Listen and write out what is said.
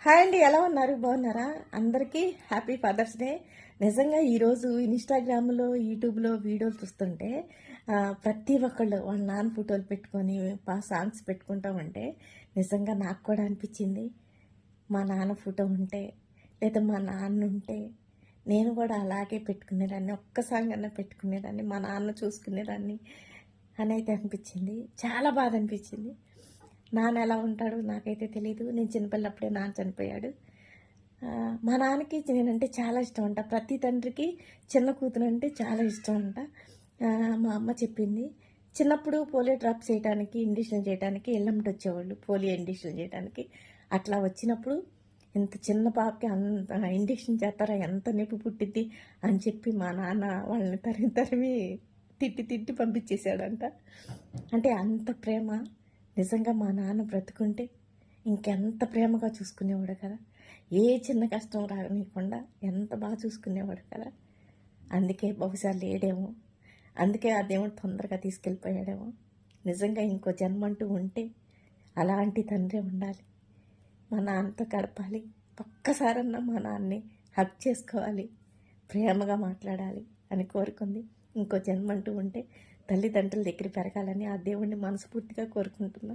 Hi అండి, ఎలా ఉన్నారు? బాగున్నారా? అందరికీ హ్యాపీ ఫాదర్స్ డే. నిజంగా ఈరోజు ఇన్స్టాగ్రామ్లో యూట్యూబ్లో వీడియోలు చూస్తుంటే ప్రతి ఒక్కళ్ళు వాళ్ళ నాన్న ఫోటోలు పెట్టుకొని సాంగ్స్ పెట్టుకుంటామంటే నిజంగా నాకు కూడా అనిపించింది, మా నాన్న ఫోటో ఉంటే లేదా మా నాన్న ఉంటే నేను కూడా అలాగే పెట్టుకునేదాన్ని, ఒక్క సాంగ్ అన్నా పెట్టుకునేదాన్ని, మా నాన్న చూసుకునేదాన్ని అని అయితే అనిపించింది. చాలా బాధ అనిపించింది. నాన్న ఎలా ఉంటాడో నాకైతే తెలియదు. నేను చిన్నపిల్లప్పుడే నాన్న చనిపోయాడు. మా నాన్నకి నేనంటే చాలా ఇష్టం అంట. ప్రతి తండ్రికి చిన్న కూతురు అంటే చాలా ఇష్టం అంట. మా అమ్మ చెప్పింది, చిన్నప్పుడు పోలియో డ్రాప్స్ చేయడానికి, ఇంజక్షన్ చేయడానికి ఎల్లమ్మటి వచ్చేవాళ్ళు, పోలియో ఇంజక్షన్ చేయడానికి. అట్లా వచ్చినప్పుడు ఇంత చిన్న పాపకి అంత ఇంజక్షన్ చేస్తారా, ఎంత నొప్పి పుట్టిద్ది అని చెప్పి మా నాన్న వాళ్ళని తరిమి తరిమి తిట్టి తిట్టి పంపించేశాడంట. అంటే అంత ప్రేమ. నిజంగా మా నాన్న బ్రతుకుంటే ఇంకెంత ప్రేమగా చూసుకునేవాడు కదా. ఏ చిన్న కష్టం రానివ్వకుండా ఎంత బాగా చూసుకునేవాడు కదా. అందుకే బహుశా లేడేమో, అందుకే ఆ దేవుడు తొందరగా తీసుకెళ్ళిపోయాడేమో. నిజంగా ఇంకో జన్మంటూ ఉంటే అలాంటి తండ్రి ఉండాలి, మా నాన్నతో గడపాలి. ఒక్కసారన్నా మా నాన్నని హగ్ చేసుకోవాలి, ప్రేమగా మాట్లాడాలి అని కోరుకుంది. ఇంకో జన్మంటూ ఉంటే తల్లిదండ్రుల దగ్గర పెరగాలని ఆ దేవుణ్ణి మనస్ఫూర్తిగా కోరుకుంటున్నా.